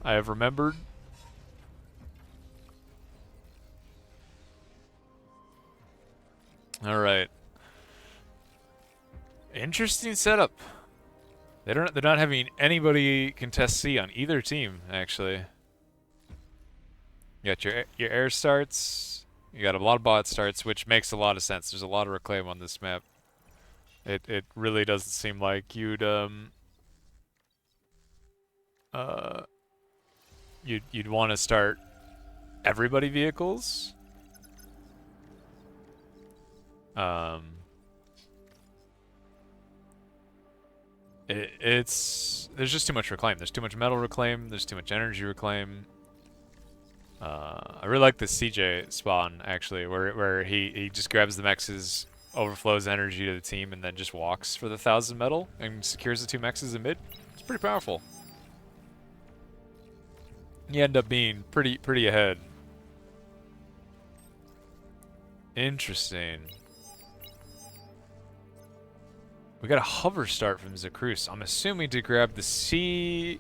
I have remembered. All right. Interesting setup. They're not having anybody contest C on either team, actually. You got your air starts. You got a lot of bot starts, which makes a lot of sense. There's a lot of reclaim on this map. It really doesn't seem like uh you'd want to start everybody vehicles. It's there's just too much reclaim. There's too much metal reclaim. There's too much energy reclaim. I really like this CJ spawn actually, where he just grabs the mexes, overflows energy to the team, and then just walks for the 1,000 metal and secures the 2 mexes in mid. It's pretty powerful. You end up being pretty ahead. Interesting. We got a hover start from Zakrus. I'm assuming to grab the C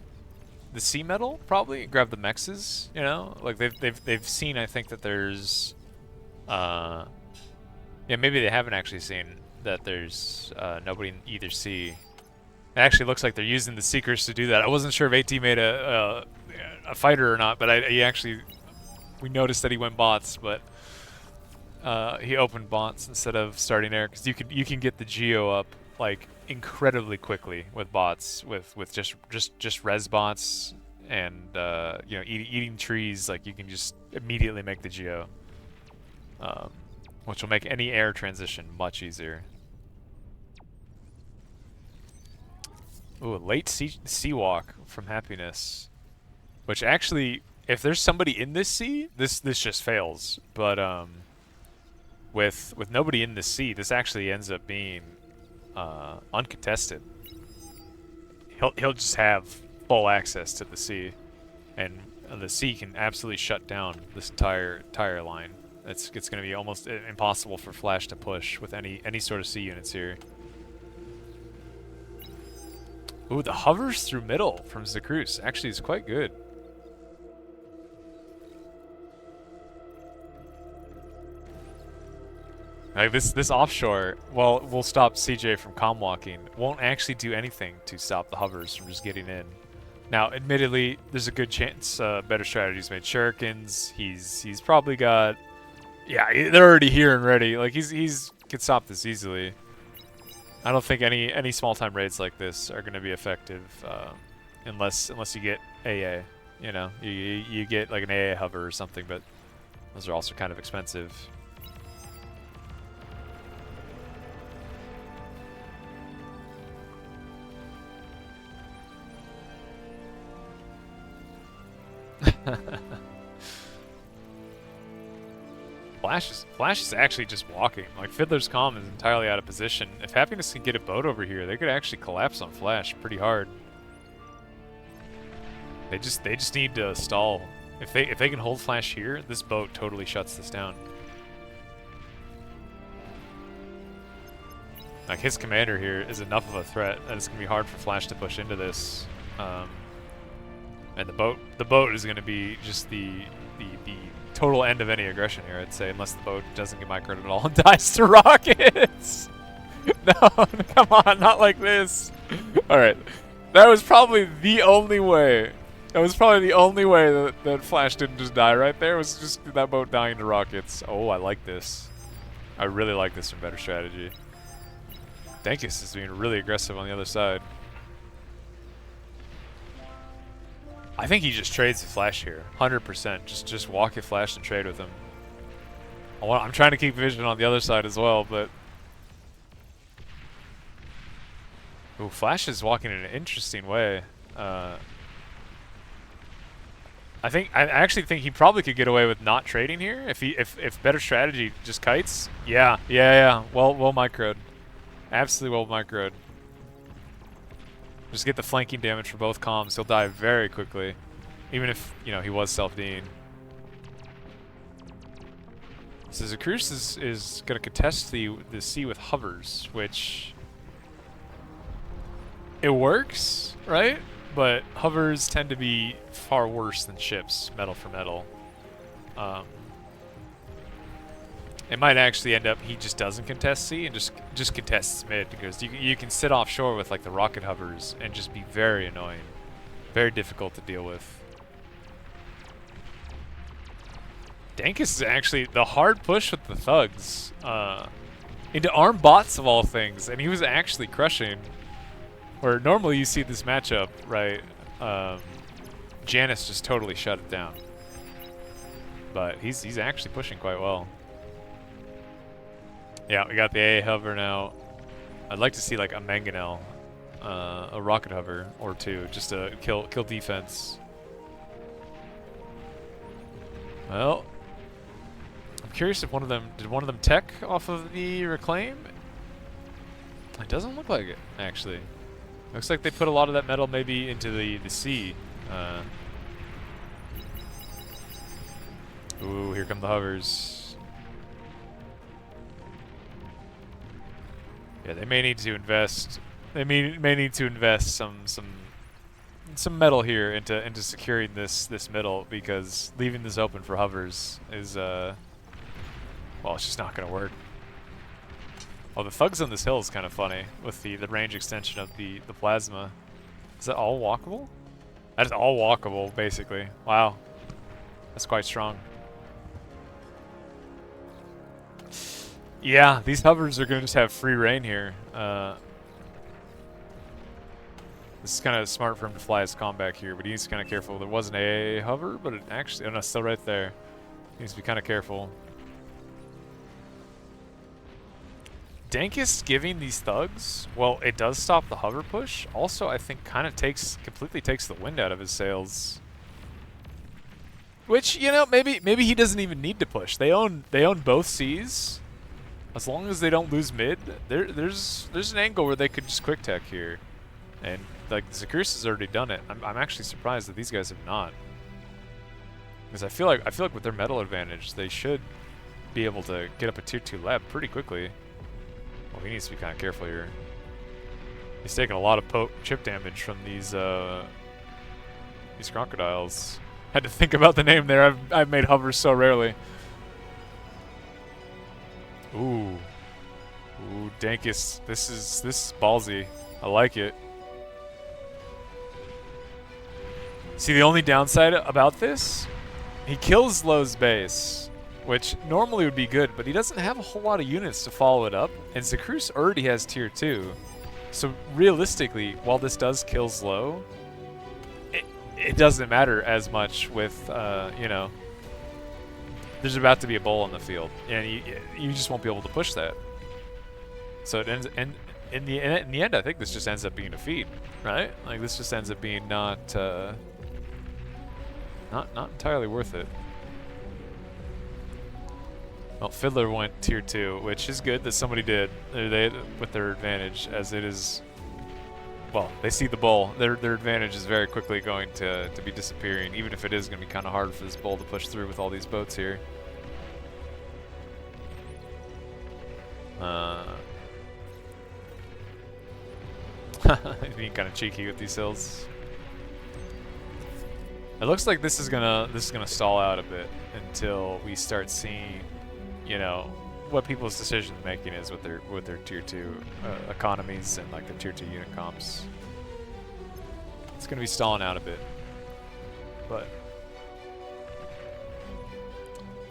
metal probably, grab the mexes. You know, like they've seen. I think that there's, yeah, maybe they haven't actually seen that there's nobody in either C. It actually looks like they're using the Seekers to do that. I wasn't sure if AT made a fighter or not, but we noticed that he went bots, but he opened bots instead of starting air, because you can get the geo up like incredibly quickly with bots, with just res bots and you know, eating trees. Like you can just immediately make the geo, which will make any air transition much easier. Ooh, a late sea walk from Happiness, which actually, if there's somebody in this sea, this just fails. But with nobody in the sea, this actually ends up being uncontested. He'll just have full access to the sea, and the sea can absolutely shut down this entire line. It's going to be almost impossible for Flash to push with any sort of sea units here. Ooh, the hovers through middle from Zakrus actually is quite good. Like this offshore, well, will stop CJ from comm walking. Won't actually do anything to stop the hovers from just getting in. Now, admittedly, there's a good chance better strategies made. Shurikens, he's probably got, yeah, they're already here and ready. Like he's can stop this easily. I don't think any small time raids like this are going to be effective unless you get AA. You know, you get like an AA hover or something, but those are also kind of expensive. Flash is actually just walking. Like Fiddler's Calm is entirely out of position. If Happiness can get a boat over here, they could actually collapse on Flash pretty hard. They just need to stall. If they can hold Flash here, this boat totally shuts this down. Like his commander here is enough of a threat that it's gonna be hard for Flash to push into this. And the boat is gonna be just the total end of any aggression here, I'd say, unless the boat doesn't get microed at all and dies to rockets. No, come on, not like this. All right, that was probably the only way. That was probably the only way that Flash didn't just die right there, was just that boat dying to rockets. Oh, I like this. I really like this from Better Strategy. Dankus is being really aggressive on the other side. I think he just trades the Flash here, 100%. Just walk at Flash and trade with him. I'm trying to keep vision on the other side as well, but ooh, Flash is walking in an interesting way. I actually think he probably could get away with not trading here if Better Strategy just kites. Yeah. Well microed, absolutely well microed. Just get the flanking damage for both comms. He'll die very quickly, even if, you know, he was self-D'ing. So Zakrus is going to contest the sea with hovers, which it works, right? but hovers tend to be far worse than ships, metal for metal. It might actually end up he just doesn't contest C and just contests mid, because you can sit offshore with like the rocket hovers and just be very annoying, very difficult to deal with. Dankus is actually the hard push with the thugs into arm bots of all things, and he was actually crushing. Where normally you see this matchup, right? Janice just totally shut it down, but he's actually pushing quite well. Yeah, we got the A hover now. I'd like to see like a mangonel, a rocket hover or two, just to kill defense. Well, I'm curious if did one of them tech off of the reclaim? It doesn't look like it, actually. Looks like they put a lot of that metal maybe into the sea. Ooh, here come the hovers. Yeah, they may need to invest. They may need to invest some metal here into securing this middle, because leaving this open for hovers is well, it's just not gonna work. Oh, the thugs on this hill is kind of funny with the range extension of the plasma. Is that all walkable? That is all walkable, basically. Wow, that's quite strong. Yeah, these hovers are going to just have free reign here. This is kind of smart for him to fly his comeback here, but he needs to be kind of careful. There wasn't a hover, but it actually, oh no, it's still right there. He needs to be kind of careful. Dankus giving these thugs, well, it does stop the hover push. Also, I think kind of completely takes the wind out of his sails. Which, you know, maybe he doesn't even need to push. They own both Cs. As long as they don't lose mid, there's an angle where they could just quick tech here, and like Zakrus has already done it. I'm actually surprised that these guys have not, because I feel like with their metal advantage, they should be able to get up a tier 2 lab pretty quickly. Well, he needs to be kind of careful here. He's taking a lot of chip damage from these crocodiles. Had to think about the name there. I've made hovers so rarely. Ooh, Dankus, this is ballsy. I like it. See, the only downside about this, he kills Lowe's base, which normally would be good, but he doesn't have a whole lot of units to follow it up, and Zakrus already has tier 2. So realistically, while this does kill Lowe, it doesn't matter as much with, you know, there's about to be a bull on the field, and you just won't be able to push that. So it ends, and in the end, I think this just ends up being a feed, right? Like this just ends up being not entirely worth it. Well, Fiddler went tier 2, which is good that somebody did. They with their advantage, as it is. Well, they see the bull. Their advantage is very quickly going to be disappearing, even if it is going to be kind of hard for this bull to push through with all these boats here. Being kind of cheeky with these hills. It looks like this is gonna stall out a bit until we start seeing, you know, what people's decision making is with their tier 2 economies and like their tier 2 unit comps. It's gonna be stalling out a bit, but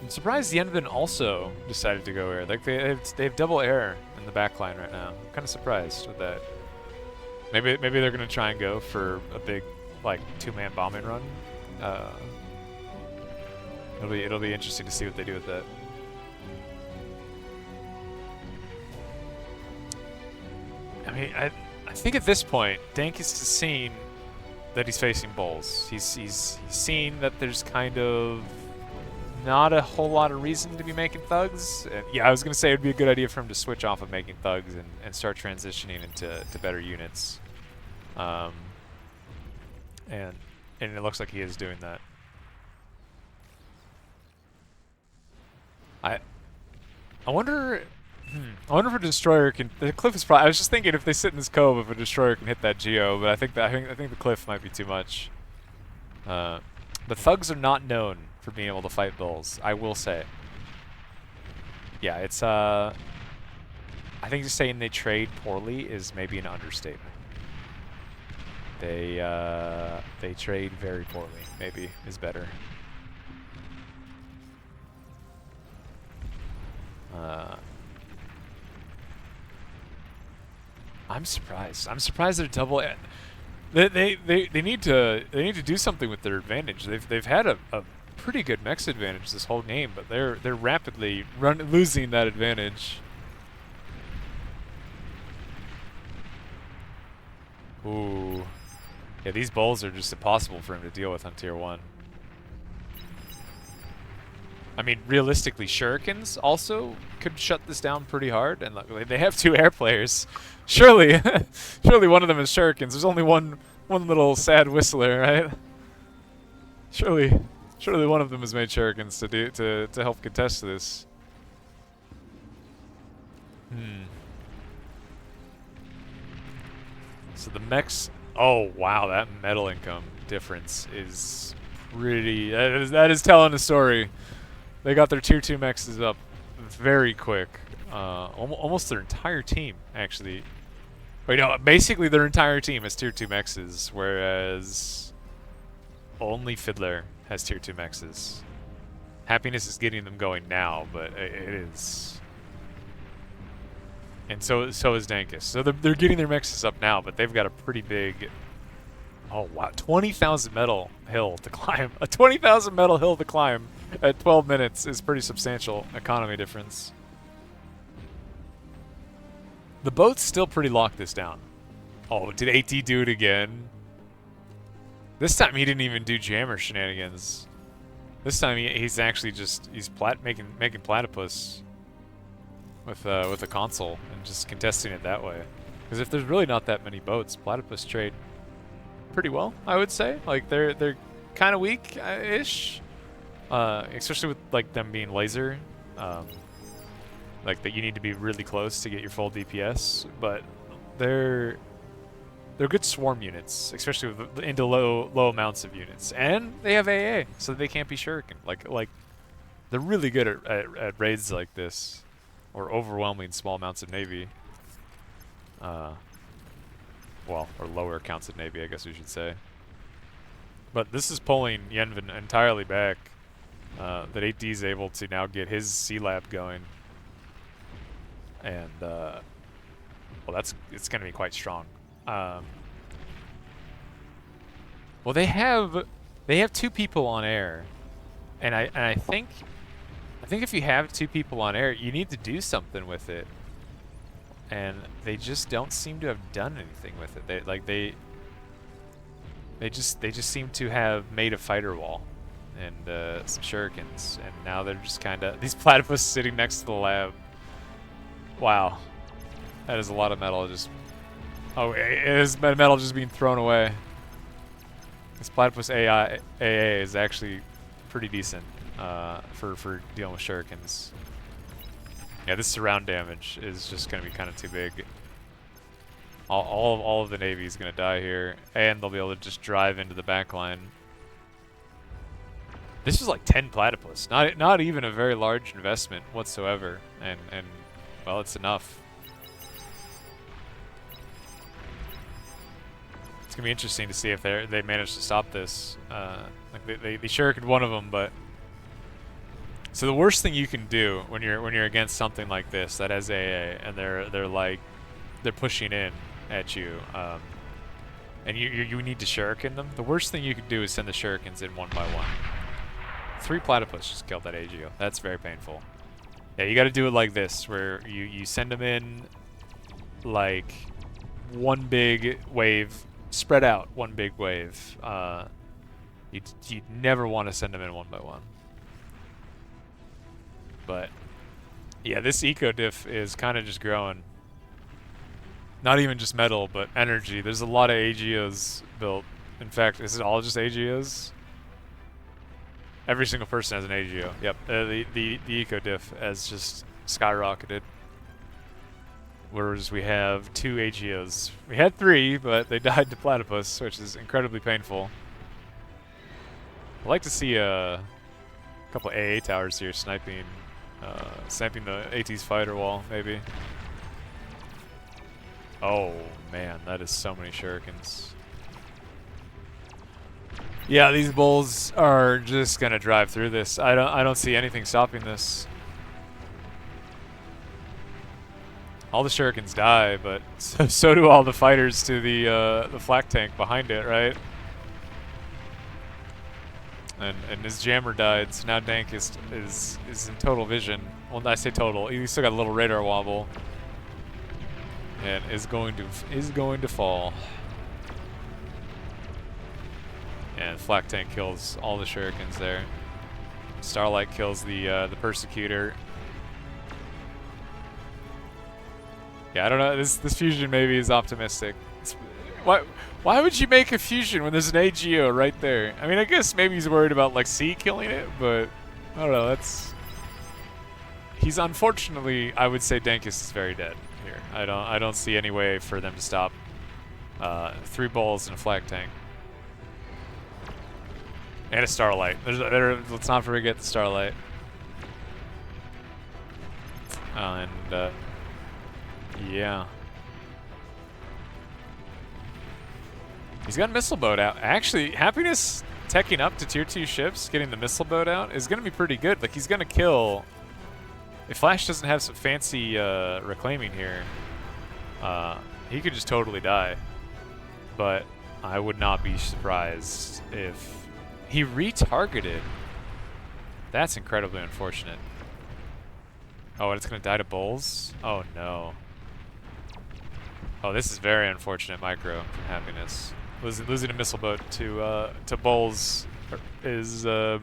I'm surprised the Envin also decided to go air. Like they have double air in the backline right now. I'm kind of surprised with that. Maybe they're gonna try and go for a big like 2-man bombing run. It'll be interesting to see what they do with that. I mean, I think at this point, Dankus has seen that he's facing bulls. He's seen that there's kind of not a whole lot of reason to be making thugs. And yeah, I was gonna say it would be a good idea for him to switch off of making thugs and start transitioning into better units. And it looks like he is doing that. I wonder. I wonder if a destroyer can. The cliff is probably. I was just thinking if they sit in this cove, if a destroyer can hit that geo, but I think the cliff might be too much. The thugs are not known for being able to fight bulls, I will say. Yeah, it's I think just saying they trade poorly is maybe an understatement. They trade very poorly, maybe is better. I'm surprised. I'm surprised they're double. They need to do something with their advantage. They've had a pretty good mech advantage this whole game, but they're rapidly losing that advantage. Ooh, yeah, these bulls are just impossible for him to deal with on tier 1. I mean, realistically, shurikens also could shut this down pretty hard, and luckily they have 2 air players. Surely, surely one of them is shurikens. There's only one little sad whistler, right? Surely one of them has made shurikens to help contest this. So the mechs. Oh wow, that metal income difference is pretty. That is telling a story. They got their tier 2 mechs up very quick. Almost their entire team, actually. Wait, no, basically their entire team has tier 2 mechs, whereas only Fiddler has tier 2 mechs. Happiness is getting them going now, but it is. And so is Dankus. So they're getting their mechs up now, but they've got a pretty big. Oh wow, 20,000 metal hill to climb. A 20,000 metal hill to climb at 12 minutes is pretty substantial economy difference. The boats still pretty locked this down. Oh, did AT do it again? This time he didn't even do jammer shenanigans. This time he's actually just making platypus with a console and just contesting it that way. Because if there's really not that many boats, platypus trade pretty well, I would say. Like they're kind of weak-ish, especially with like them being laser. Like that you need to be really close to get your full DPS, but they're good swarm units, especially with into low amounts of units, and they have AA, so they can't be shuriken. Like they're really good at raids like this, or overwhelming small amounts of navy. Well, or lower counts of navy, I guess we should say. But this is pulling Yenvin entirely back. That AD is able to now get his C lab going. And well, it's going to be quite strong. Well, they have 2 people on air, and I think if you have 2 people on air, you need to do something with it. And they just don't seem to have done anything with it. They just seem to have made a fighter wall and some shurikens, and now they're just kind of these platypus sitting next to the lab. Wow, that is a lot of metal. Just it is metal just being thrown away. This platypus AA is actually pretty decent for dealing with shurikens. Yeah, this surround damage is just going to be kind of too big. All of the Navy is going to die here, and they'll be able to just drive into the back line. This is like 10 platypus, not even a very large investment whatsoever, and well, it's enough. It's going to be interesting to see if they manage to stop this. Like they shurikened one of them, but. So the worst thing you can do when you're against something like this that has AA and they're pushing in at you, and you need to shuriken them. The worst thing you can do is send the shurikens in one by one. 3 platypus just killed that AGO. That's very painful. Yeah, you got to do it like this, where you send them in like one big wave, spread out one big wave. You'd never want to send them in one by one. But yeah, this eco diff is kind of just growing. Not even just metal, but energy. There's a lot of AGOs built. In fact, is it all just AGOs? Every single person has an AGO. Yep. The eco diff has just skyrocketed. whereas we have 2 AGOs. We had 3, but they died to Platypus, which is incredibly painful. I'd like to see a couple AA towers here sniping the AT's fighter wall, maybe. Oh man, that is so many shurikens. Yeah, these bulls are just gonna drive through this. I don't see anything stopping this. All the shurikens die, but so do all the fighters to the flak tank behind it, right? And his jammer died, so now Dank is in total vision. Well, I say total. He's still got a little radar wobble, and is going to fall. And flak tank kills all the shurikens there. Starlight kills the persecutor. Yeah, I don't know. This fusion maybe is optimistic. Why would you make a fusion when there's an AGO right there? I mean, I guess maybe he's worried about like C killing it, but I don't know. He's unfortunately, I would say Dankus is very dead here. I don't see any way for them to stop 3 bulls and a flak tank. And a Starlight. Let's not forget the Starlight. Yeah. He's got a missile boat out. Actually, Happiness teching up to tier 2 ships, getting the missile boat out, is going to be pretty good. Like, he's going to kill... If Flash doesn't have some fancy reclaiming here, he could just totally die. But I would not be surprised if... He retargeted. That's incredibly unfortunate. Oh, and it's going to die to bulls? Oh, no. Oh, this is very unfortunate micro from Happiness. Losing a missile boat to bulls is, and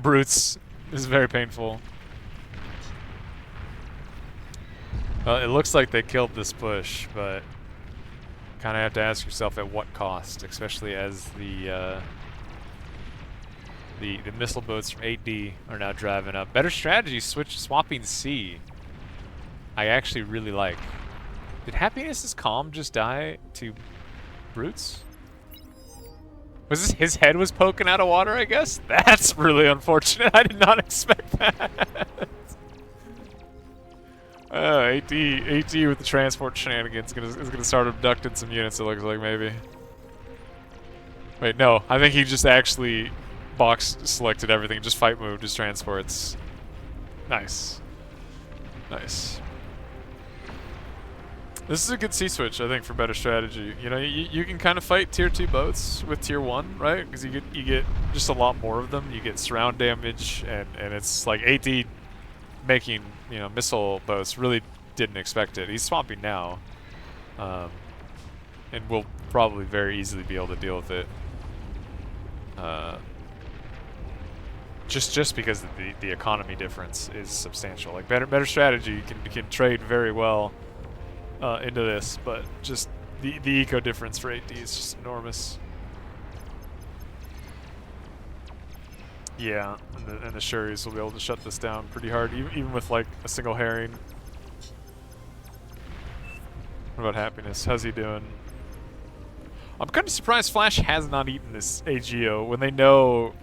brutes is very painful. Well, it looks like they killed this push, but kind of have to ask yourself at what cost, especially as the missile boats from 8D are now driving up. Better strategy, swapping C. I actually really like. Did Happiness's calm just die to brutes? Was this his head was poking out of water, I guess? That's really unfortunate. I did not expect that. AT with the transport shenanigans is gonna start abducting some units, it looks like, maybe. Wait, no. I think he just actually box selected everything. Just fight move, just transports. Nice. Nice. This is a good C-switch, I think, for better strategy. You know, you can kind of fight tier 2 boats with tier 1, right? Because you get just a lot more of them. You get surround damage, and it's like AT making, you know, missile boats really didn't expect it. He's swamping now, and will probably very easily be able to deal with it. Just because the economy difference is substantial. Like better strategy can trade very well into this, but just the eco difference for 8D is just enormous. Yeah, and the Shuris will be able to shut this down pretty hard, even with like a single herring. What about Happiness? How's he doing? I'm kind of surprised Flash has not eaten this AGO when they know,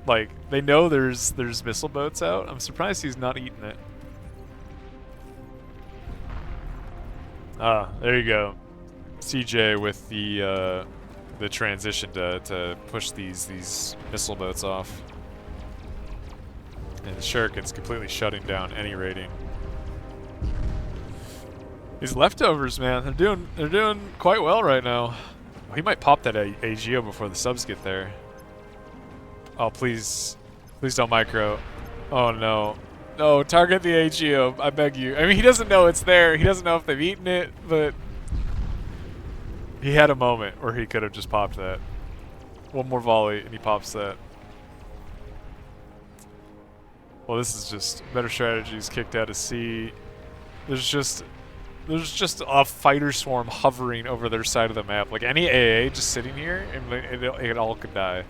like, there's missile boats out. I'm surprised he's not eaten it. Ah, there you go. CJ with the transition to push these missile boats off. And the Shuriken's completely shutting down any rating. These leftovers, man, they're doing quite well right now. He might pop that AGO before the subs get there. Oh, please don't micro. Oh no. No, target the AGO, I beg you. I mean, he doesn't know it's there. He doesn't know if they've eaten it, but he had a moment where he could have just popped that. One more volley, and he pops that. Well, this is just better strategies kicked out of C. There's just a fighter swarm hovering over their side of the map. Like any AA just sitting here, and it all could die.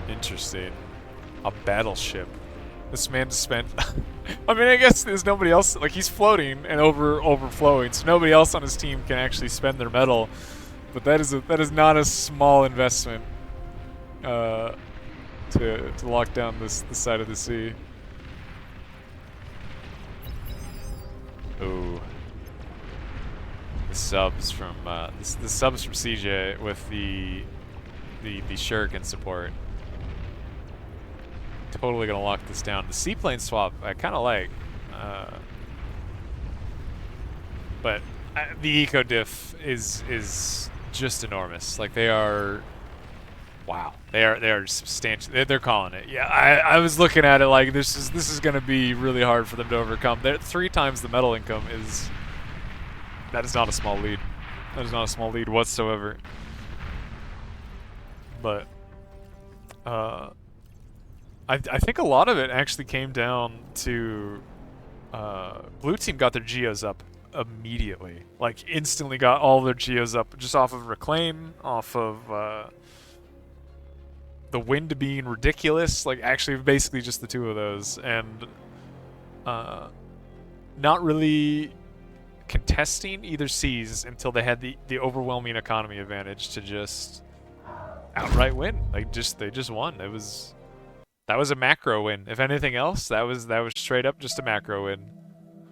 Interesting. A battleship. This man just spent. I mean, I guess there's nobody else. Like, he's floating and overflowing, so nobody else on his team can actually spend their metal. But that is not a small investment to lock down this side of the sea. Ooh. The subs from the subs from CJ with the shuriken support. Totally gonna lock this down. The seaplane swap I kind of like, but the eco diff is just enormous. Like, they are, wow, they are substantial. They're calling it. Yeah, I was looking at it like this is gonna be really hard for them to overcome. They're 3 times the metal income is. That is not a small lead. That is not a small lead whatsoever. But I think a lot of it actually came down to blue team got their geos up immediately. Like, instantly got all their geos up just off of reclaim, off of the wind being ridiculous. Like, actually basically just the 2 of those, and not really contesting either seas until they had the overwhelming economy advantage to just outright win. Like, they just won. That was a macro win. If anything else, that was straight up just a macro win.